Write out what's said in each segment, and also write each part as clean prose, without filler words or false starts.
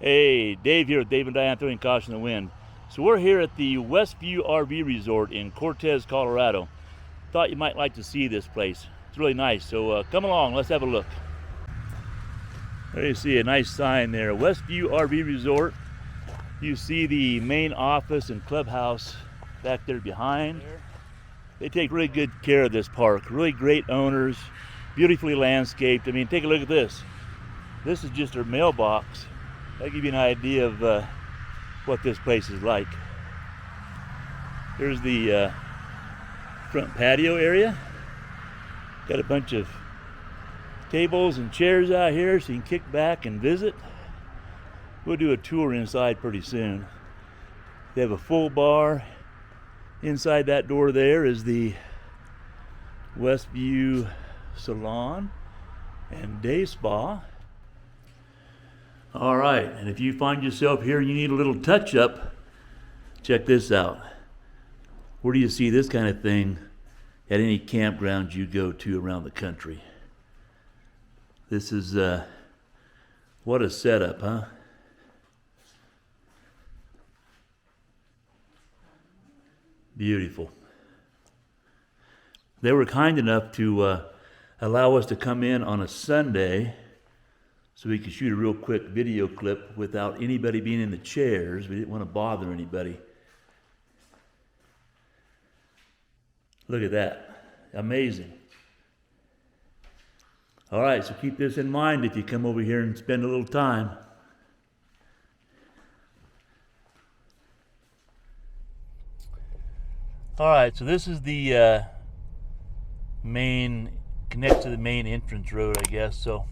Hey, Dave here with Dave and Diane throwing caution to the wind. So we're here at the Westview RV Resort in Cortez, Colorado. Thought you might like to see this place. It's really nice, so come along, let's have a look. There you see a nice sign there, Westview RV Resort. You see the main office and clubhouse back there behind. They take really good care of this park. Really great owners, beautifully landscaped. I mean, take a look at this. This is just their mailbox. That'll give you an idea of what this place is like. Here's the front patio area. Got a bunch of tables and chairs out here so you can kick back and visit. We'll do a tour inside pretty soon. They have a full bar. Inside that door there is the Westview Salon and Day Spa. All right, and if you find yourself here and you need a little touch-up, check this out. Where do you see this kind of thing at any campground you go to around the country? This is, what a setup, huh? Beautiful. They were kind enough to allow us to come in on a Sunday so we could shoot a real quick video clip without anybody being in the chairs. We didn't want to bother anybody. Look at that. Amazing. All right, so keep this in mind if you come over here and spend a little time. All right, so this is the connects to the main entrance road, I guess. So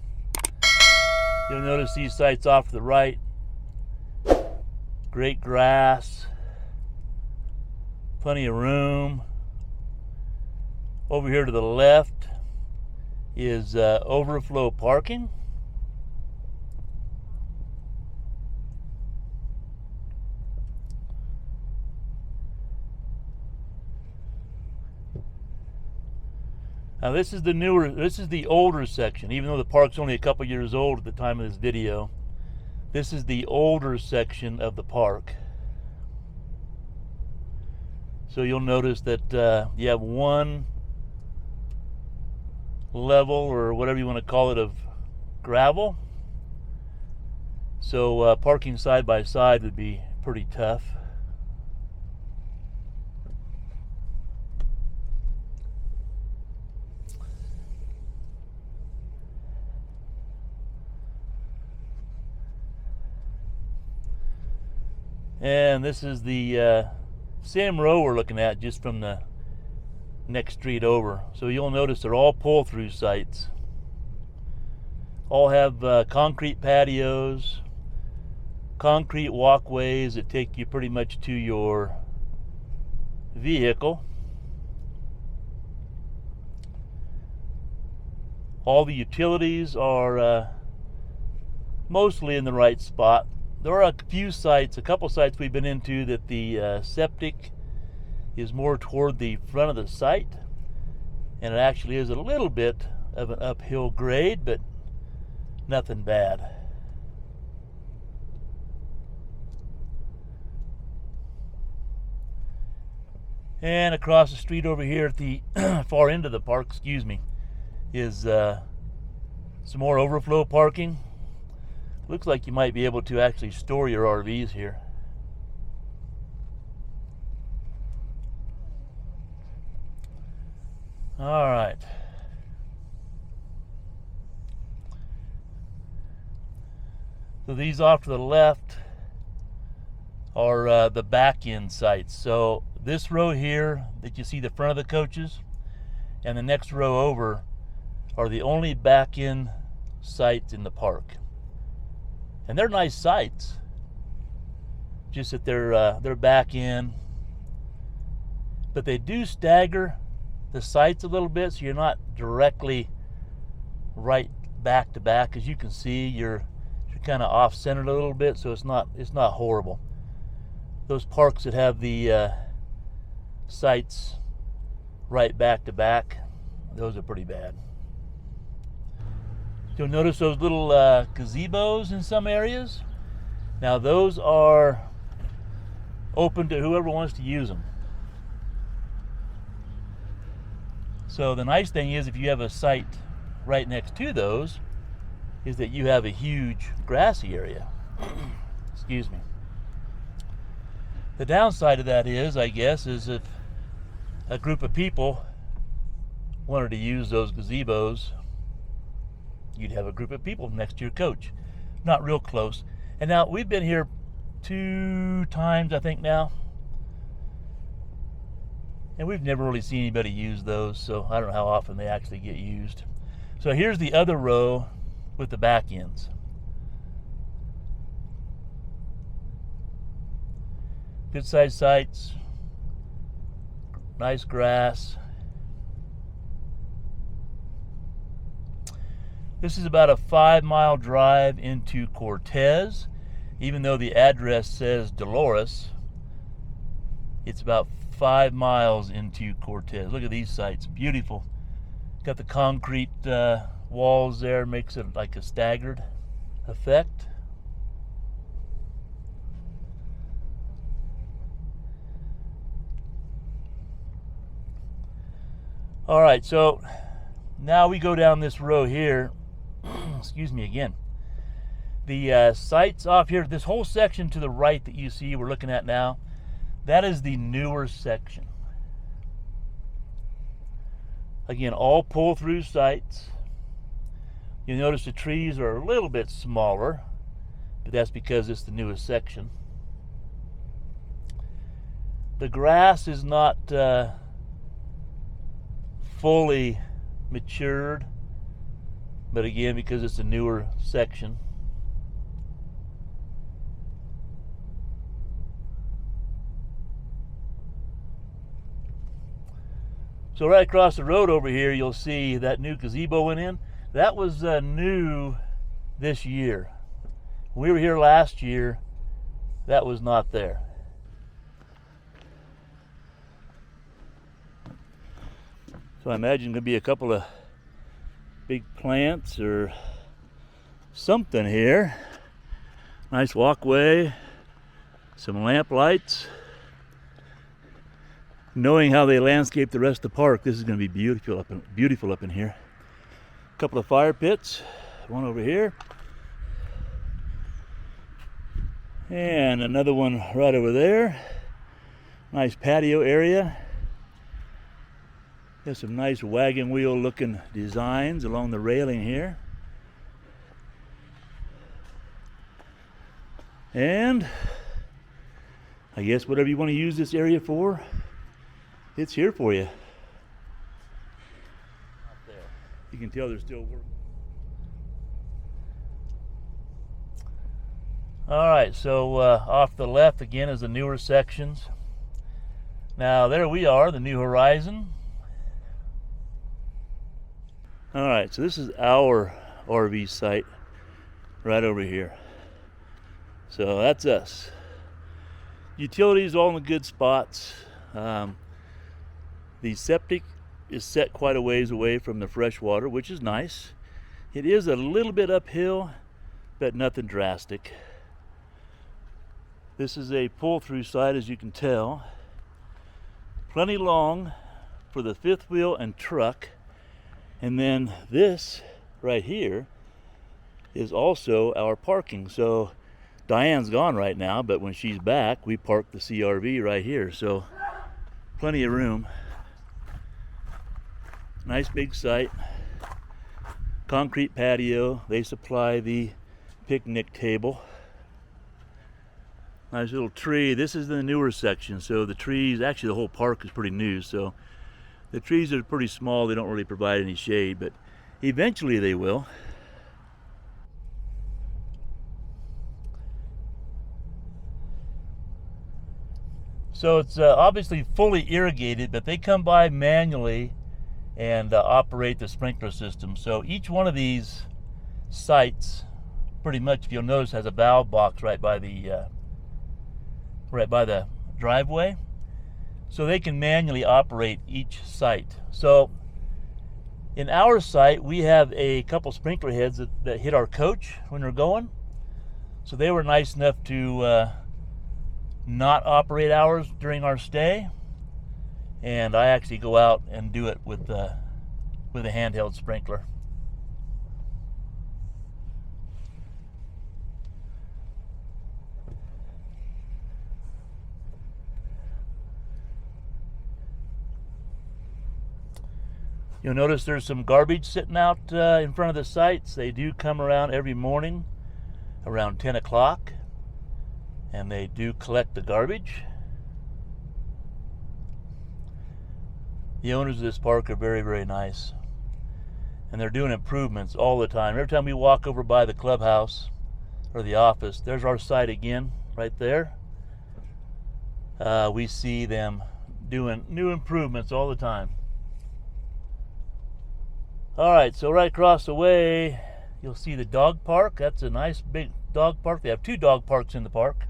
you'll notice these sites off to the right. Great grass, plenty of room. Over here to the left is overflow parking. Now this is the older section, even though the park's only a couple years old at the time of this video. This is the older section of the park. So you'll notice that you have one level, or whatever you want to call it, of gravel. So parking side by side would be pretty tough. And this is the same row we're looking at, just from the next street over. So you'll notice they're all pull-through sites. All have concrete patios, concrete walkways that take you pretty much to your vehicle. All the utilities are mostly in the right spot. There are a couple sites we've been into that the septic is more toward the front of the site, and it actually is a little bit of an uphill grade, but nothing bad. And across the street over here at the far end of the park, is some more overflow parking. Looks like you might be able to actually store your RVs here. All right. So these off to the left are the back end sites. So this row here that you see the front of the coaches, and the next row over are the only back end sites in the park. And they're nice sites, just that they're back in, but they do stagger the sites a little bit, so you're not directly right back to back. As you can see, you're kind of off centered a little bit, so it's not horrible. Those parks that have the sites right back to back, those are pretty bad. You'll notice those little gazebos in some areas. Now those are open to whoever wants to use them. So the nice thing is, if you have a site right next to those, is that you have a huge grassy area. Excuse me. The downside of that is, I guess, is if a group of people wanted to use those gazebos, you'd have a group of people next to your coach. Not real close. And now we've been here 2 times, I think now. And we've never really seen anybody use those, so I don't know how often they actually get used. So here's the other row with the back ends. Good sized sites, nice grass. This is about a 5-mile drive into Cortez. Even though the address says Dolores, it's about 5 miles into Cortez. Look at these sites, beautiful. Got the concrete walls there, makes it like a staggered effect. All right, so now we go down this row here. Excuse me again. The sites off here, this whole section to the right that you see we're looking at now, that is the newer section. Again, all pull-through sites. You'll notice the trees are a little bit smaller, but that's because it's the newest section. The grass is not fully matured, but again, because it's a newer section. So right across the road over here, you'll see that new gazebo went in. That was new this year. We were here last year. That was not there. So I imagine there's going to be a couple of big plants or something here. Nice walkway, some lamp lights. Knowing how they landscape the rest of the park, this is going to be beautiful up in here. A couple of fire pits, one over here, and another one right over there. Nice patio area. There's some nice wagon wheel looking designs along the railing here. And I guess whatever you want to use this area for, it's here for you. You can tell there's still work. All right, so off the left again is the newer sections. Now there we are, the new horizon. All right, so this is our RV site right over here. So that's us. Utilities all in the good spots. The septic is set quite a ways away from the fresh water, which is nice. It is a little bit uphill, but nothing drastic. This is a pull-through site, as you can tell. Plenty long for the fifth wheel and truck. And then this right here is also our parking. So Diane's gone right now, but when she's back, we park the CRV right here. So plenty of room. Nice big site. Concrete patio. They supply the picnic table. Nice little tree. This is the newer section. So the trees, actually the whole park is pretty new. So the trees are pretty small. They don't really provide any shade, but eventually they will. So it's obviously fully irrigated, but they come by manually and operate the sprinkler system. So each one of these sites, pretty much, if you'll notice, has a valve box right by the driveway. So they can manually operate each site. So in our site, we have a couple sprinkler heads that hit our coach when we're going. So they were nice enough to not operate hours during our stay, and I actually go out and do it with a handheld sprinkler. You'll notice there's some garbage sitting out in front of the sites. They do come around every morning around 10 o'clock, and they do collect the garbage. The owners of this park are very, very nice, and they're doing improvements all the time. Every time we walk over by the clubhouse or the office, there's our site again right there. We see them doing new improvements all the time. Alright, so right across the way you'll see the dog park. That's a nice big dog park. They have 2 dog parks in the park.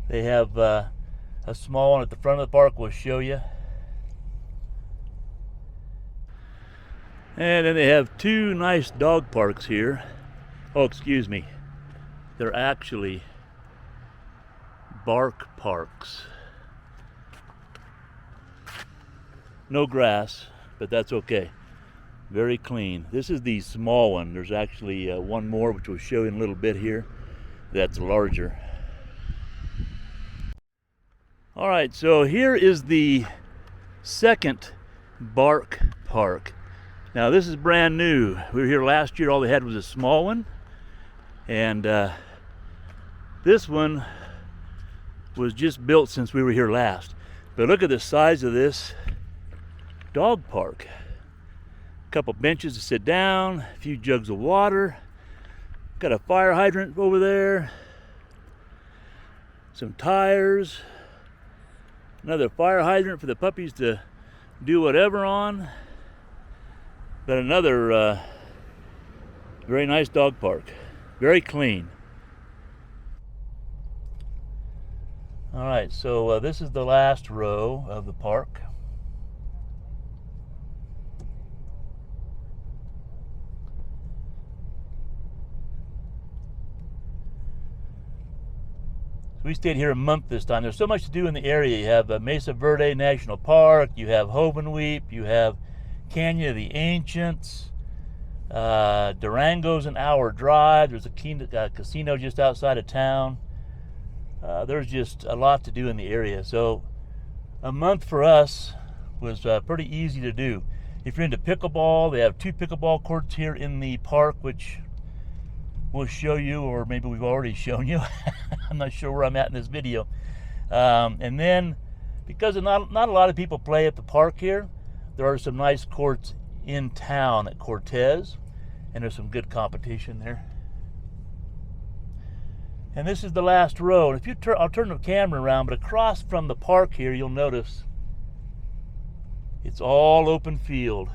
They have a small one at the front of the park we'll show you. And then they have 2 nice dog parks here. Oh, excuse me. They're actually bark parks. No grass, but that's okay. Very clean. This is the small one. There's actually one more, which we'll show you in a little bit here, that's larger. Alright, so here is the second bark park. Now this is brand new. We were here last year. All they had was a small one, and this one was just built since we were here last. But look at the size of this dog park. A couple benches to sit down, a few jugs of water, got a fire hydrant over there, some tires, another fire hydrant for the puppies to do whatever on, but another very nice dog park, very clean. Alright, so this is the last row of the park. We stayed here a month this time. There's so much to do in the area. You have Mesa Verde National Park, you have Hovenweep, you have Canyon of the Ancients, Durango's an hour drive. There's a casino just outside of town. There's just a lot to do in the area. So a month for us was pretty easy to do. If you're into pickleball, they have 2 pickleball courts here in the park, which we'll show you, or maybe we've already shown you. I'm not sure where I'm at in this video. And then, because not a lot of people play at the park here, there are some nice courts in town at Cortez, and there's some good competition there. And this is the last row. And if you I'll turn the camera around, but across from the park here, you'll notice it's all open field.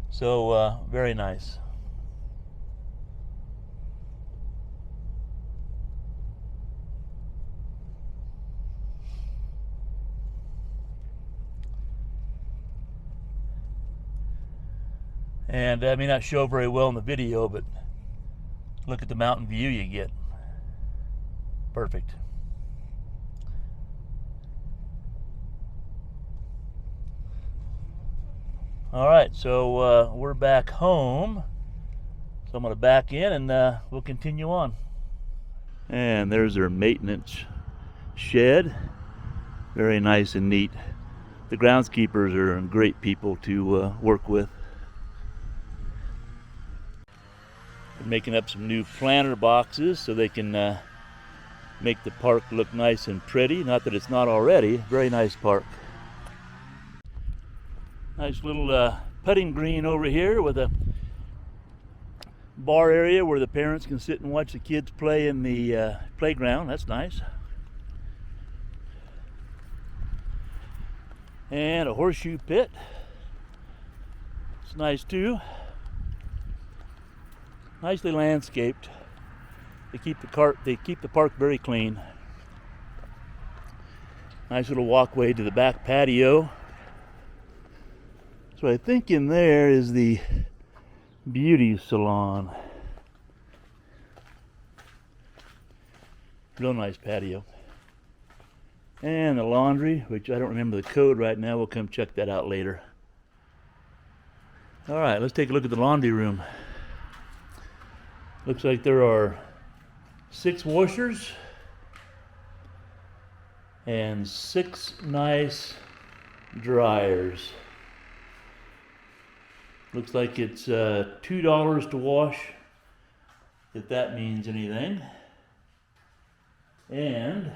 So very nice. And I may not show very well in the video, but look at the mountain view you get. Perfect. All right, so we're back home. So I'm going to back in, and we'll continue on. And there's their maintenance shed. Very nice and neat. The groundskeepers are great people to work with. Making up some new planter boxes so they can make the park look nice and pretty. Not that it's not already. Very nice park. Nice little putting green over here with a bar area where the parents can sit and watch the kids play in the playground. That's nice. And a horseshoe pit. It's nice too. Nicely landscaped. They keep the park very clean. Nice little walkway to the back patio. So I think in there is the beauty salon. Real nice patio. And the laundry, which I don't remember the code right now. We'll come check that out later. All right, let's take a look at the laundry room. Looks like there are 6 washers and 6 nice dryers. Looks like it's $2 to wash, if that means anything. And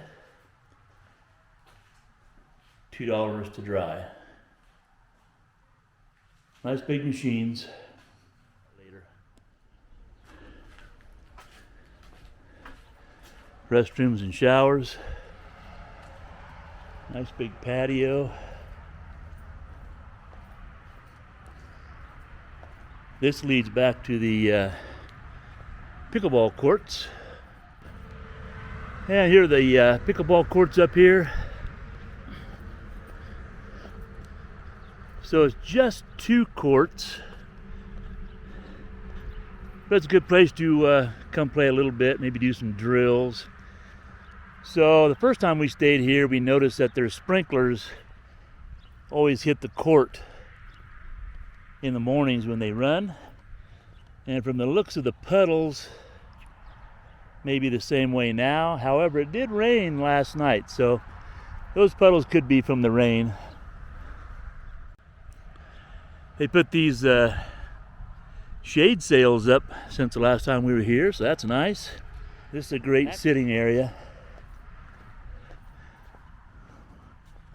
$2 to dry. Nice big machines. Later. Restrooms and showers. Nice big patio. This leads back to the pickleball courts. And here are the pickleball courts up here. So it's just 2 courts, but it's a good place to come play a little bit, maybe do some drills. So the first time we stayed here, we noticed that their sprinklers always hit the court in the mornings when they run. And from the looks of the puddles, maybe the same way now. However, it did rain last night, so those puddles could be from the rain. They put these shade sails up since the last time we were here, so that's nice. This is a great sitting area.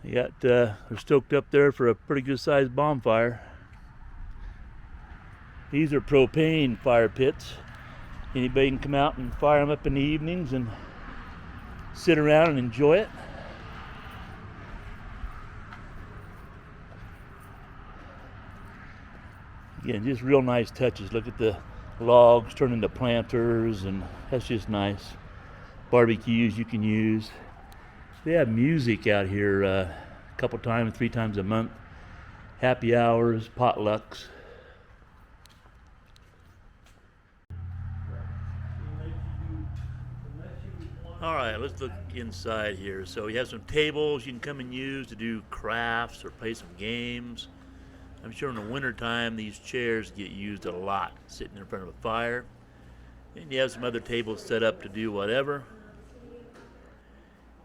They're stoked up there for a pretty good sized bonfire. These are propane fire pits. Anybody can come out and fire them up in the evenings and sit around and enjoy it. Again, just real nice touches. Look at the logs turn into planters, and that's just nice. Barbecues you can use. They have music out here a couple times, 3 times a month. Happy hours, potlucks. All right, let's look inside here. So you have some tables you can come and use to do crafts or play some games. I'm sure in the wintertime these chairs get used a lot, sitting in front of a fire. And you have some other tables set up to do whatever.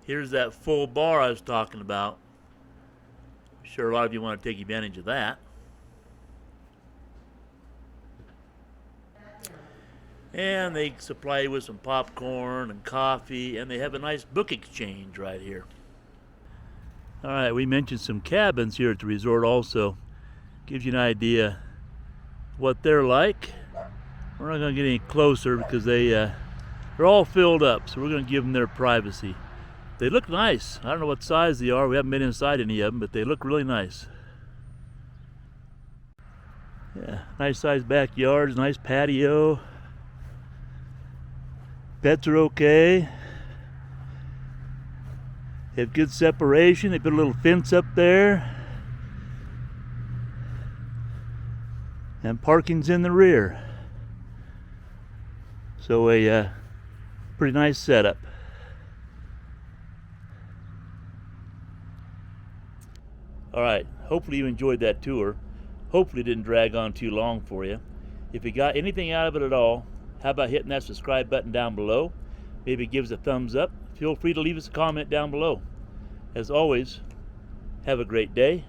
Here's that full bar I was talking about. I'm sure a lot of you want to take advantage of that. And they supply you with some popcorn and coffee, and they have a nice book exchange right here. All right, we mentioned some cabins here at the resort also. Gives you an idea what they're like. We're not going to get any closer because they're all filled up, so we're going to give them their privacy. They look nice. I don't know what size they are. We haven't been inside any of them, but they look really nice. Yeah, nice sized backyards, nice patio. Pets are okay. They have good separation. They put a little fence up there. And parking's in the rear. So a pretty nice setup. All right, hopefully you enjoyed that tour. Hopefully it didn't drag on too long for you. If you got anything out of it at all, how about hitting that subscribe button down below? Maybe give us a thumbs up. Feel free to leave us a comment down below. As always, have a great day,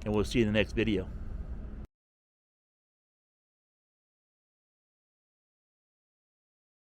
and we'll see you in the next video.